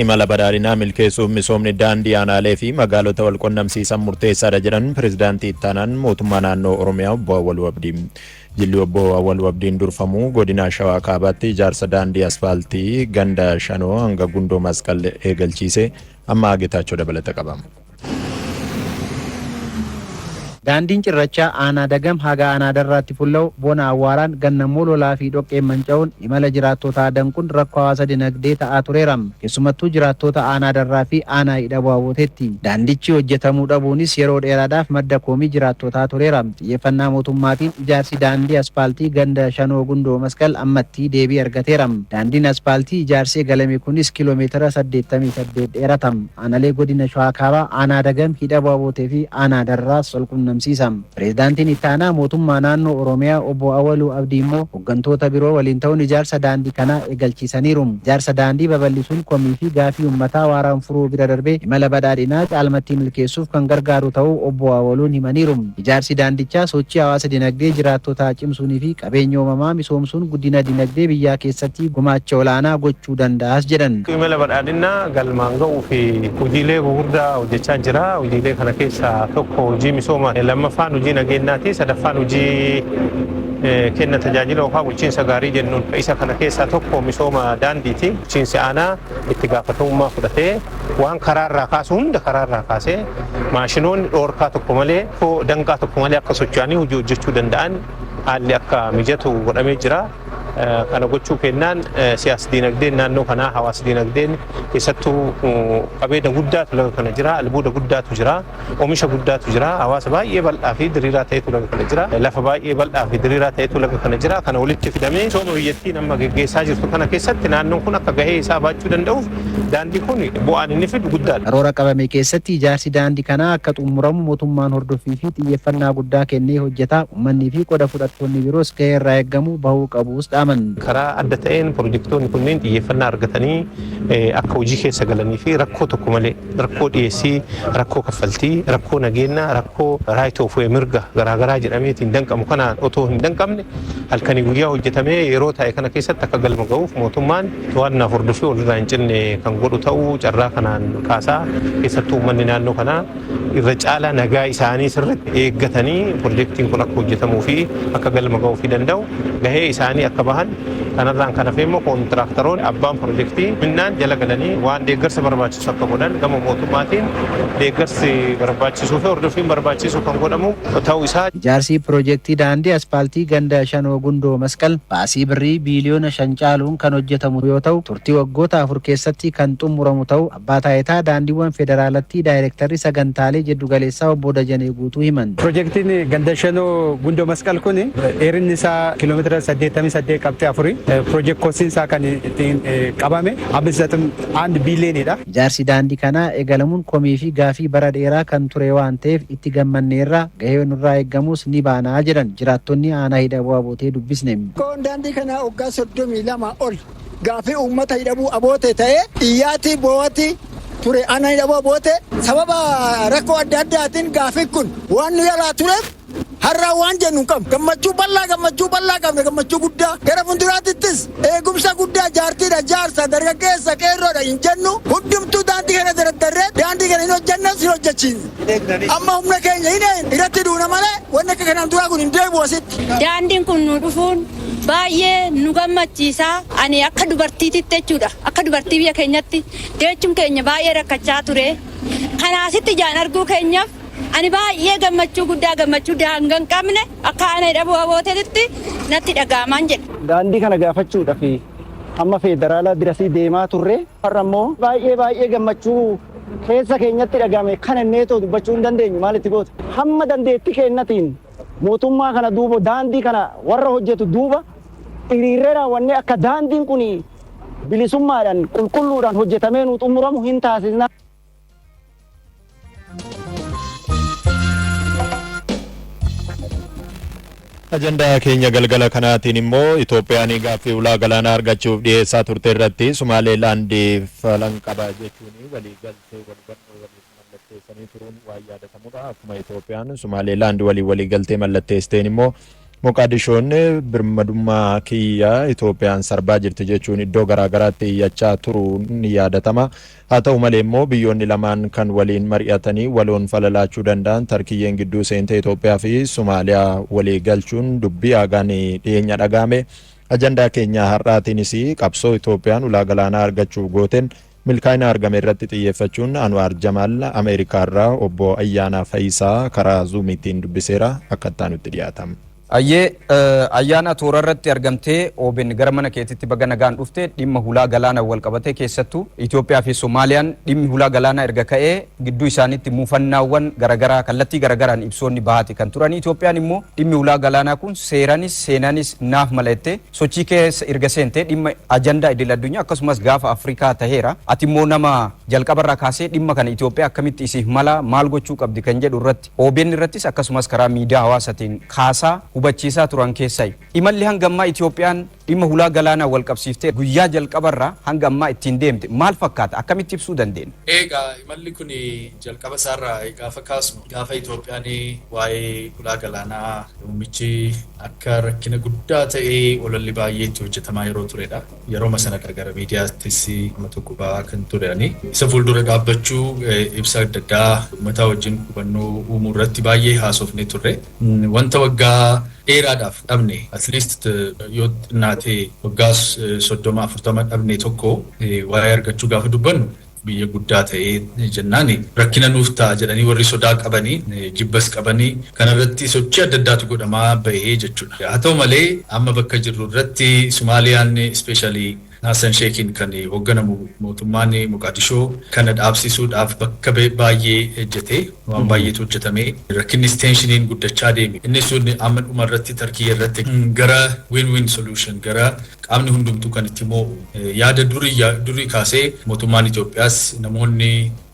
imala badhaadhinaa milkeessuuf misoomni daandii aanaalee fi magaalota wal qunnamsiisan murteessaadha jedhan pirezidaantii ittaanaan mootummaa naannoo Oromiyaa obbo Awwaluu Abdii. Jilli obbo Awwaluu Abdiin durfamu godina Shawaa Kaabaatti ijaarsa daandii asfaaltii ganda Shanoo hanga Gundoo Masqal eegalchiise amma Geetaachoo dabalata qabama. Daandiin cirrachaa aanaa dagam haga aanaa darraatti fuula'u bona awwaaraan gannammoo lolaa fi dhoqqeen manca'uun imala jiraattotaa danquun rakkoo hawaasa dinagdee ta'aa tureera. Keessumattuu jiraattota aanaa darraa fi aanaa hidha bu'aawoteetti. Daandichi hojjetamuu dhabuunis yeroo dheeraadhaaf madda koomii jiraattotaa tureera. Xiyyeeffannaa mootummaatiin ijaarsi daandii aspaaltii ganda Shanoo Gundoo Masqal ammatti deebii argateera. Daandiin aspaaltii ijaarsi eegalame kunis kiiloomeetira 88 dheerata. Aanaalee godina Shawaa Kaabaa, aanaa dagam, hidha bu'aawotee fi aanaa darraas walqunnamsiisa. Pirezidaantiin ittaanaa mootummaa naannoo Oromiyaa obbo Awwaluu Abdii immoo hooggantoota biroo waliin ta'uun ijaarsa daandii kanaa eegalchiisaniiru. Ijaarsa daandii babal'isuun komii fi gaafii uummataa waaraan furuu bira darbee imala badhaadhinaa caalmatti milkeessuuf kan gargaaru ta'uu obbo Awwaluun himaniiru. Ijaarsi daandichaa sochii hawaasa dinagdee jiraattotaa cimsuunii fi qabeenya uumamaa misoomsuun guddina dinagdee biyyaa keessatti gumaacha olaanaa gochuu danda'as jedhan. Imala badhaadhinaa galmaan ga'uu fi hojiilee gurguddaa hojjechaa jira. Hojiilee kana keessaa tokko hojii misooma lammaffaan hojii nageenyaati, sadaffaan hojii kenna tajaajila yookaan bulchiinsa gaarii jennuun isa kana keessaa tokko misooma daandiiti. Bulchiinsi aanaa itti gaafatamummaa fudhatee waan karaarraa kaasu hunda karaarraa kaasee maashinoonni dhoorkaa tokko malee danqaa tokko malee akka socho'anii hojii hojjechuu danda'an haalli akka mijatu godhamee jira. Kana gochuu kennaan siyaasa dinagdeen naannoo kanaa hawaasa dinagdeen keessattuu qabeenya guddaatu laga kana jira, albuuda guddaatu jira, oomisha guddaatu jira, hawaasa baay'ee bal'aa fi diriiraa ta'etu laga kana jira, lafa baay'ee bal'aa fi diriiraa ta'etu laga kana jira. Kana walitti fidamee misooma biyyattii nama geggeessaa jirtu kana keessatti naannoon kun akka gahee isaa baachuu danda'uuf daandii kun bu'aan inni fidu guddaadha. Karoora qabame keessatti ijaarsi daandii kanaa akka xumuramu mootummaan hordofii fi xiyyeeffannaa guddaa kennee hojjetaa uummanni fi qooda fudhattoonni biroos gahee irraa eegamu bahuu qabus karaa adda ta'een pirojektoonni kunneen xiyyeeffannaa argatanii akka hojii keessa galanii fi rakkoo tokko malee rakkoo dhiyeessii, rakkoo kaffaltii, rakkoo nageenyaa, rakkoo right of way mirga garaagaraa jedhameetiin danqamu kanaan otoo hin danqamne halkanii guyyaa hojjetamee yeroo taa'e kana keessatti akka galma ga'uuf mootummaan to'annaa hordofii walirraa hin cinne kan godhu ta'uu carraa kanaan kaasaa keessattuu uummanni naannoo kanaa irra caalaa nagaa isaanii sirriitti eeggatanii pirojektiin kun akka hojjetamuu fi akka galma ga'uu fi danda'u gahee isaanii akka bahan kanarraan kan hafe immoo kontiraaktaroonni abbaan pirojektii minnaan jala galanii waan deeggarsa barbaachisu akka godhan gama mootummaatiin deeggarsi barbaachisuu fi hordofiin barbaachisu kan godhamu ta'uu isaa. Ijaarsi pirojektii daandii aspaaltii ganda Shanoo Gundoo Masqal baasii birrii biiliyoona 5 caaluun kan hojjetamu yoo ta'u turtii waggoota 4 keessatti kan xumuramu ta'uu abbaa taayitaa daandiiwwan federaalatti daayirektarri sagantaalee jiddu galeessaa obbo Dajanee Guutuu himan. Pirojektiin ganda Shanoo Gundoo Masqal kun dheerinni isaa kiiloomeetira 88 qabxii 4 pirojekt kostiin isaa kan ittiin qabame 1 biiliyoonidha. Ijaarsi daandii kanaa eegalamuun komii fi gaafii bara dheeraa kan ture waan ta'eef itti gammanneerra gahee nurraa eeggamus ni baanaa jedhan jiraattonni aanaa hidha bu'aabootee dubbisne. Daandii kana waggaa 32 ol gaafii uummata hidha bu'aabootee ta'ee iyyaatti boo'atti ture aanaa hidha bu'aabootee sababa rakkoo adda addaatiin gaafii kun waan nu yaalaa tureef har'a waan jennu qabna gammachuu bal'aa qabna gammachuu guddaa gara fuulduraattis eegumsa guddaa jaartiidha jaarsa dargaggeessa qeerroodha hin jennu hundumtuu daandii kana dardarree daandii kana hin hojjennes hin hojjechiisne amma humna keenya irratti duuna malee wanni akka kanaan duraa kun hin deebi'u asitti. Daandiin kun nu dhufuun baay'ee nu gammachiisa. Ani akka dubartiititti jechuudha akka dubartii biyya keenyatti deechuun keenya baay'ee rakkachaa ture kanaasitti ijaan arguu keenyaaf ani baay'ee gammachuu guddaa gammachuu daangaa hin qabne akka aanaa hidha bu'aabooteetti natti dhaga'amaan jedha. Daandii kana gaafachuudhaaf amma federaalaa birasii deemaa turre har'a immoo baay'ee gammachuu keessa keenyatti dhaga'ame kan inneetoo dubbachuu hin dandeenyu maalitti goota. Hamma dandeettii keenyatiin mootummaa kana duuba daandii kana warra hojjetu duuba hiriirree raawwannee akka daandiin kun bilisummaadhaan qulqulluudhaan hojjetamee nu xumuramu hin taasisna. Ajandaa keenya galgala kanaatiin immoo Itoophiyaan gaaffii ulaa galaanaa argachuuf dhiyeessaa turte irratti Sumaaleelaandiif falan qaba jechuun waliigaltee mallatteessanii turuun waan yaadatamudha. Akkuma Itoophiyaan Sumaaleelaand waliigaltee mallatteessiteen immoo Moqaadishoon birmadummaa kiyya Itoophiyaan sarbaa jirti jechuun iddoo garaagaraatti iyyachaa turuun ni yaadatama. Haa ta'u malee immoo biyyoonni lamaan kan waliin mari'atanii waloon falalaachuu danda'an Tarkiyyeen gidduu seentee Itoophiyaa fi Somaaliyaa walii galchuun dubbii haagaan dhiyeenya dhagahame. Ajandaa keenya har'aatiinis qabsoo Itoophiyaan ulaa galaanaa argachuuf gooteen milkaa'ina argame irratti xiyyeeffachuun Anwaar Jamaal Ameerikaarraa obbo Ayyaanaa Fayisaa karaa Zuumiitiin dubbiseera akka itti dhiyaatama. Ayyee ayyaana toora irratti argamtee OBN gara mana keetitti baga nagaan dhufte dhimma hulaa galaanaa wal qabatee keessattuu Itoophiyaa fi Soomaaliyaan dhimmi hulaa galaanaa erga ka'ee gidduu isaaniitti muufannaawwan garaagaraa kallattii garaagaraan ibsoonni bahaati kan turan. Itoophiyaan immoo dhimmi hulaa galaanaa kun seeranis seenanis naaf malattee sochii keessa erga seentee dhimma ajandaa idil addunyaa akkasumas gaafa Afrikaa taheera. Ati immoo nama jalqabarraa kaasee dhimma kana Itoophiyaa akkamitti isiif mala maal gochuu qabdi kan jedhu irratti OBN irrattis akkasumas karaa miidiyaa hawaasaatiin kaasaa hubachiisaa turan keessaa imalli hanga ammaa Itoophiyaan dhimma hulaa galaanaa wal qabsiiftee guyyaa jalqabarraa hanga ammaa ittiin deemte maal fakkaata akkamitti ibsuu dandeenya? Egaa imalli kun jalqaba isaarraa gaafa kaasnu gaafa Itoophiyaan waa'ee hulaa galaanaa muummichi akka rakkina guddaa ta'ee ololli baay'ee itti hojjetamaa yeroo turedha. Yeroo sana gara miidiyaattis amma tokko ba'aa kan turani. Isa fuuldura dhaabbachuu ibsa adda addaa uummataa wajjin hubannoo uumuu irratti baay'ee haasofnee turre. Wanta waggaa dheeraadhaaf dhabne at least yoo xinnaatee waggaa 30-40 dhabne tokko waa'ee argachuu gaafa dubbannu biyya guddaa ta'ee jennaani rakkina nuuf ta'a jedhanii warri sodaa qabanii jibbas qabanii kanarratti sochii adda addaatu godhamaa bahee jechuudha. Haa ta'u malee amma bakka jirru irratti Somaaliyaan especially Hassan Sheikhin kan hoogganamu mootummaan Moqaadishoo kana dhaabsisuudhaaf bakka baay'ee ejjete waan baay'eetu hojjetame rakkinnis tenshiniin guddachaa deeme inni sun amma dhuma irratti Tarkiyyaa irratti gara win-win solution gara qaamni hundumtuu kan itti moo'u yaada durii kaasee mootummaan Itoophiyaas namoonni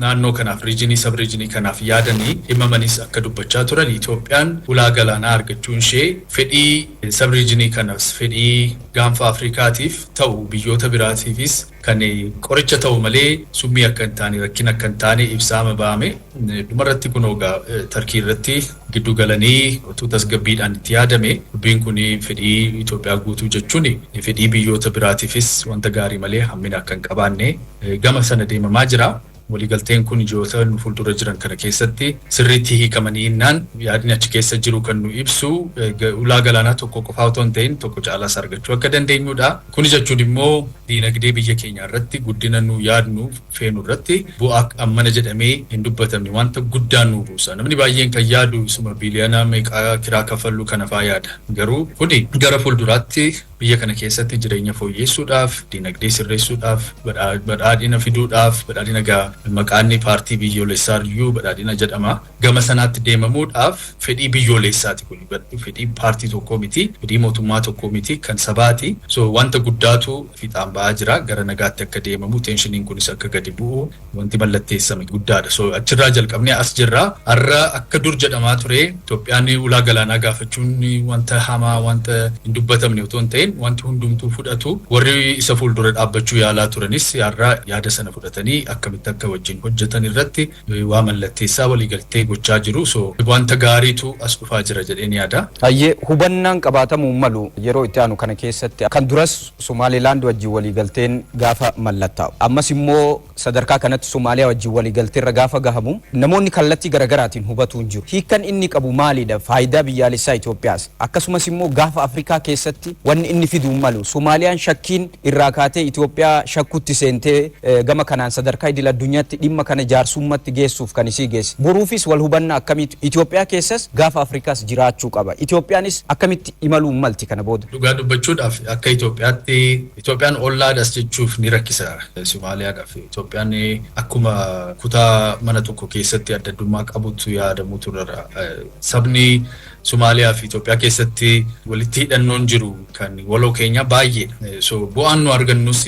naannoo kanaaf riijinii sab riijinii kanaaf yaadanii himamanis akka dubbachaa turan Itoophiyaan ulaa galaanaa argachuun ishee fedhii sab riijinii kanas fedhii gaanfa Afrikaatiif ta'u biyyoota biraatiifis kan qoricha ta'u malee summii akka hin taane rakkina akka hin taane ibsaama ba'ame dhumarratti kun ogaa Tarkii irratti giddu galanii utuu tasgabbiidhaan itti yaadame dubbiin kun fedhii Itoophiyaa guutuu jechuun fedhii biyyoota biraatiifis wanta gaarii malee hammina akka hin qabaanne gama sana deemamaa jira. Waliigalteen kun ijoota nu fuuldura jiran kana keessatti sirriitti hiikamanii innaan yaadni achi keessa jiru kan nu ibsu ulaa galaanaa tokko qofaa otoo hin ta'in tokko caalaas argachuu akka dandeenyudha. Kun jechuun immoo diinagdee biyya keenya irratti guddina nu yaadnu feenu irratti bu'aa ammana jedhamee hin dubbatamne wanta guddaa nu buusa. Namni baay'een kan yaadu isuma biiliyoona meeqaa kiraa kaffallu kana faa yaada. Garuu kuni gara fuulduraatti biyya kana keessatti jireenya fooyyessuudhaaf, diinagdee sirreessuudhaaf, badhaadhina fiduudhaaf, badhaadhina maqaanni paartii biyyoolessaa iyyuu badhaadhina jedhama. Gama sanaatti deemamuudhaaf fedhii biyyoolessaati kun fedhii paartii tokkoo miti, fedhii mootummaa tokkoo miti kan sabaati. So wanta guddaatu fiixaan ba'aa jira gara nagaatti akka deemamu tenshiniin kunis akka gadi bu'u wanti mallatteessame guddaadha. So achirraa jalqabnee as jirra. Har'a akka dur jedhamaa ture Itoophiyaan ulaa galaanaa gaafachuun wanta hamaa wanta hin dubbatamne otoo hin ta'in wanti hundumtuu fudhatu warri isa fuuldura dhaabbachuu yaalaa turanis har'a yaada sana fudhatanii akkamitti akka wajjin hojjetan irratti waa mallatteessaa waliigaltee gochaa jiru. So wanta gaariitu as dhufaa jira jedheen yaada. Ayyee hubannaan qabaatamuu malu yeroo itti aanu kana keessatti kan duras Somaalilaand wajjin waliigalteen gaafa mallattaa'u ammas immoo sadarkaa kanatti Somaaliyaa wajjin waliigalteerra gaafa gahamu namoonni kallattii garaagaraatiin hubatu hin jiru. Hiikan inni qabu maalidha? Faayidaa biyyaalessaa Itoophiyaas akkasumas immoo gaafa Afrikaa keessatti wanni inni fiduu malu Somaaliyaan shakkiin irraa kaatee Itoophiyaa shakkutti seentee gama kanaan sadarkaa idil addunyaatti dhimma kana jaarsummaatti geessuuf kan isii geesse. Boruufis wal hubannaa akkamitti Itoophiyaa keessas gaafa Afrikaas jiraachuu qaba. Itoophiyaanis akkamitti imaluu malti kana booda. Dhugaa dubbachuudhaaf akka Itoophiyaatti Itoophiyaan ollaadhas jechuuf ni rakkisa Somaaliyaadhaaf. Itoophiyaan akkuma kutaa mana tokko keessatti adda addummaa qabutu yaadamu turara. Sabni Somaaliyaa fi Itoophiyaa keessatti walitti hidhannoon jiru kan waloo keenya baay'ee. So bu'aan nu argannus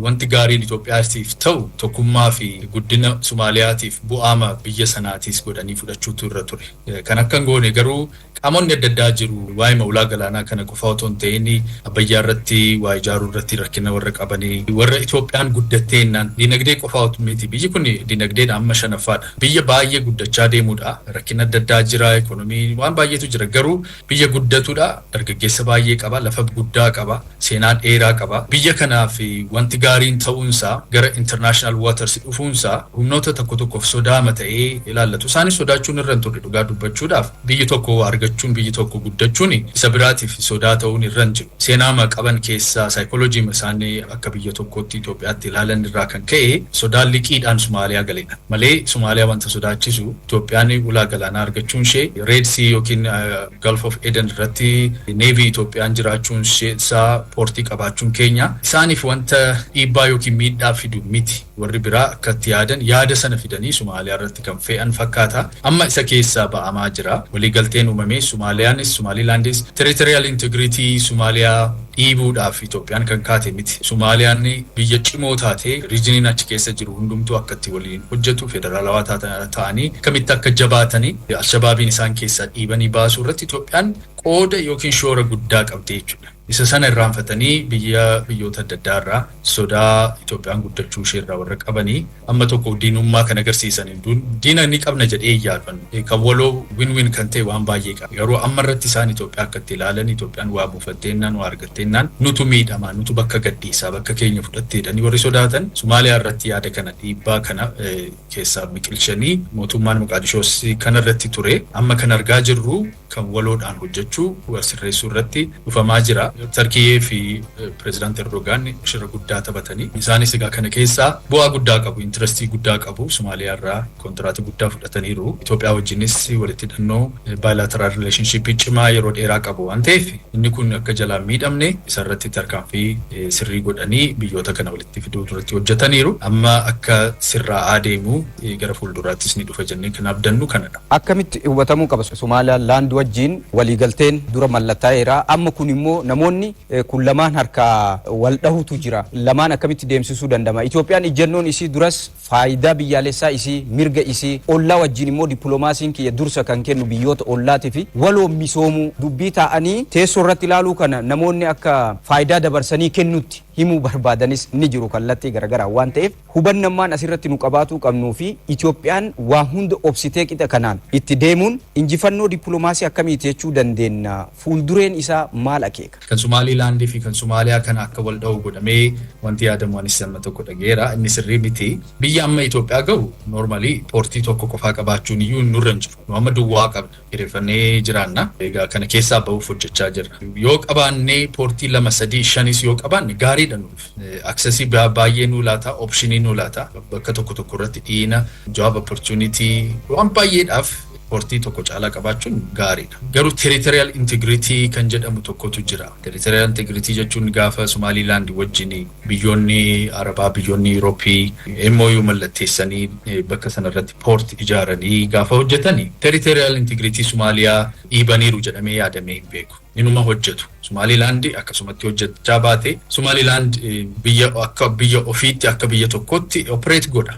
wanti gaariin Itoophiyaatiif ta'u tokkummaa fi guddina Somaaliyaatiif bu'aama biyya sanaatiis godhanii fudhachuutu irra ture. Kan akka hin goone garuu qaamonni adda addaa jiru waa'ee ulaa galaanaa kana qofa otoo hin ta'in abbayyaa irratti waa ijaaruu irratti rakkina warra qabanii warra Itoophiyaan guddattee innaan diinagdee qofa otoo miti biyyi kun diinagdeedha amma 5ffaadha. Biyya baay'ee guddachaa deemudha. Rakkina adda addaa jira, ikoonomii waan baay'eetu jira jira. Garuu biyya guddatudha, dargaggeessa baay'ee qaba, lafa guddaa qaba, seenaa dheeraa qaba. Biyya kanaaf wanti gaariin ta'uunsaa gara international waters dhufuunsaa humnoota tokko tokkoof sodaama ta'ee ilaallatu. Isaanis sodaachuun irra hin turre dhugaa dubbachuudhaaf biyyi tokko argachuun biyyi tokko guddachuun isa biraatiif sodaa ta'uun irra hin jiru. Seenaama qaban keessaa saayikooloojii isaanii akka biyya tokkootti Itoophiyaatti ilaalan irraa kan ka'e sodaan liqiidhaan Somaaliyaa galedha. Malee Somaaliyaa wanta sodaachisu Itoophiyaan ulaa galaanaa argachuun ishee Red Sea yookiin Gulf of Eden irratti neevii Itoophiyaan jiraachuun isaa poortii qabaachuun keenya isaaniif wanta dhiibbaa yookiin miidhaa fidu miti. Warri biraa akkatti yaada sana fidanii Somaaliyaa irratti kan fe'an fakkaata. Amma isa keessaa ba'amaa jira. Waliigalteen uumamee Somaaliyaanis Somalilandis territorial integrity Somaaliyaa dhiibuudhaaf Itoophiyaan kan kaate miti. Somaaliyaan biyya cimoo taate riijiniin achi keessa jiru hundumtuu akkatti waliin hojjetu federaalawaa ta'anii kamitti akka jabaatanii Alshabaabiin isaan keessaa dhiibanii baasuu irratti Itoophiyaan qooda yookiin shoora guddaa qabdi jechuudha. Isa sana irraanfatanii biyyoota adda addaa irraa sodaa Itoophiyaan guddachuu ishee irraa warra qabanii amma tokko diinummaa kan agarsiisanii diina ni qabna jedhee yaadan kan waloo win-win kan ta'e waan baay'ee qaba. Garuu amma irratti isaan Itoophiyaa akkatti ilaalan Itoophiyaan waa buufatteennaan waa argatteennaan nutu miidhamaa nutu bakka gadhiisaa bakka keenya fudhatteedhanii warri sodaatan Somaaliyaa irratti yaada kana dhiibbaa kana keessaa biqilchanii mootummaan Moqaadishoos kana irratti ture amma kan argaa jirru kan waloodhaan hojjechuu sirreessuu irratti dhufamaa jira. Turkiyee fi Pireezidaanti Erdogaan shira guddaa taphatanii isaanis egaa kana keessaa bu'aa guddaa qabu, intirestii guddaa qabu. Somaaliyaa irraa kontiraata guddaa fudhataniiru. Itoophiyaa wajjinis walitti hidhannoo bilateral relationship cimaa yeroo dheeraa qabu waan ta'eef inni kun akka jalaan miidhamne isarratti tarkaanfii sirrii godhanii biyyoota kana walitti fiduu irratti hojjetaniiru. Amma akka sirraa adeemu gara fuulduraattis ni dhufa jennee kan abdannu kanadha. Akkamitti hubatamuu qaba Somaaliyaan laand wajjin waliigalteen dura mallattaa'eera. Amma kun immoo namoonni kun lamaan harkaa wal dhahutu jira. Lamaan akkamitti deemsisuu danda'ama? Itoophiyaan ijjennoon isii duras faayidaa biyyaalessaa isii mirga isii ollaa wajjin immoo dippiloomaasiin kiyya dursa kan kennu biyyoota ollaatii fi waloo misoomuu dubbii ta'anii teessoo irratti ilaaluu kana namoonni akka faayidaa dabarsanii kennutti himuu barbaadanis ni jiru kallattii garagaraa waan ta'eef hubannammaan asirratti nu qabaatuu qabnuu fi Itoophiyaan waa hunda obsitee qixa kanaan itti deemuun injifannoo dippiloomaasii akkamiiti jechuu dandeenya? Fuuldureen isaa maal akeeka? Kan Somaalilaandii fi kan Somaaliyaa kana akka wal dha'u godhamee wanti yaadamu anis amma tokko dhageera. Inni sirrii miti. Biyya amma Itoophiyaa gahu normally poortii tokko qofaa qabaachuun iyyuu nurra hin jiru. Nu amma duwwaa qabna. Hiriirfannee jiraanna. Egaa kana keessaa bahuuf hojjechaa jirra. Yoo qabaannee poortii 2, 3, 5 yoo qabaanne gaariidha nuuf. Aksesii baay'ee nu laata, optionii nu laata. Bakka tokko tokko irratti dhiina, job opportunity waan baay'eedhaaf poortii tokko caalaa qabaachuun gaariidha. Garuu territorial integrity kan jedhamu tokkotu jira. Territorial integrity jechuun gaafa Somaliland wajjin biyyoonni Arabaa, biyyoonni Eurooppii MOU mallatteessanii bakka sanarratti poort ijaaranii gaafa hojjetanii territorial integrity Somaaliyaa dhiibaniiru jedhamee yaadamee hin beeku. Inuma hojjetu. Somaliland akkasumatti hojjechaa baate Somaliland akka biyya ofiitti akka biyya tokkotti operate godha.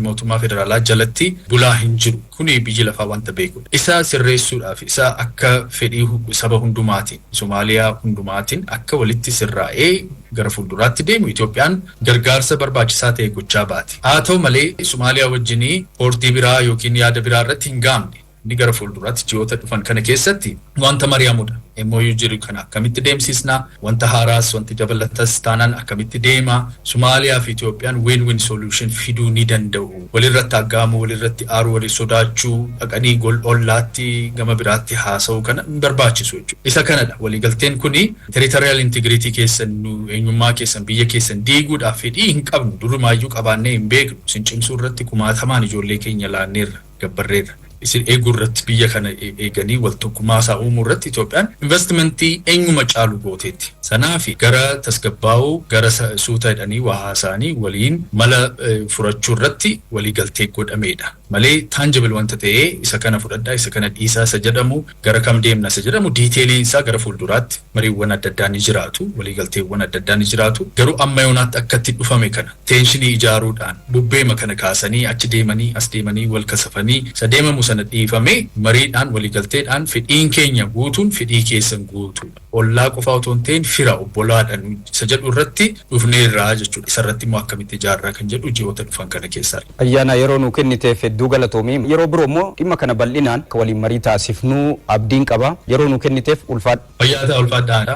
Mootummaa federaalaa jalatti bulaa hin jiru. Kuni biyyi lafaa wanta beekudha. Isa sirreessuudhaaf isa akka fedhii saba hundumaatiin Somaaliyaa hundumaatiin akka walitti sirraa'ee gara fuulduraatti deemu Itoophiyaan gargaarsa barbaachisaa ta'e gochaa baate. Haa ta'u malee Somaaliyaa wajjin poortii biraa yookiin yaada biraa irratti hin gaamne. Ni gara fuulduraatti ji'oota dhufan kana keessatti wanta mari'amudha. MOU jiru kana akkamitti deemsisna, wanta haaraas wanti dabalatas taanaan akkamitti deema. Somaaliyaa fi Itoophiyaan win-win solution fiduu ni danda'u. Walirratti aggaamuu, walirratti aaruu, walii sodaachuu, dhaqanii ollaatti gama biraatti haasa'uu kana hin barbaachisu jechuudha. Isa kanadha. Waliigalteen kuni territorial integrity keessan eenyummaa keessan biyya keessan diiguudhaaf fedhii hin qabnu. Durumaayyuu qabaannee hin beeknu. Isin cimsuu irratti kumaatamaan ijoollee keenya laanneerra, gabbarreerra. Isin eeguu irratti biyya kana eeganii waltokkummaa isaa uumuu irratti Itoophiyaan investimentii eenyuma caalu gooteetti. Sanaafi gara tasgabbaa'uu gara suuta hidhanii waa haasa'anii waliin mala furachuu irratti waliigaltee godhameedha. Malee tangible wanta ta'ee isa kana fudhadhaa isa kana dhiisaa isa jedhamu gara kam deemna isa jedhamu diiteeliin isaa gara fuulduraatti mariiwwan adda addaa ni jiraatu, waliigalteewwan adda addaa ni jiraatu. Garuu amma yoonaatti akkatti dhufame kana teenshinii ijaaruudhaan bubbeema kana kaasanii achi deemanii as deemanii wal kasafanii isa deemamu sana dhiifamee mariidhaan waliigalteedhaan fedhiin keenya guutuun fedhii keessan guutuu. Ollaa qofaa otoo hin ta'in fira obbolaadhaan isa jedhu irratti dhufneerraa jechuudha. Isa irratti immoo akkamitti ijaarraa kan jedhu ji'oota dhufan kana keessaa. Ayyaana yeroo nu kenniteef hedduu hedduu galatoomii yeroo biroo immoo dhimma kana bal'inaan akka waliin marii taasifnuu abdiin qaba yeroo nu kenniteef ulfaadha. Fayyaa ta'aa ulfaadhaadha.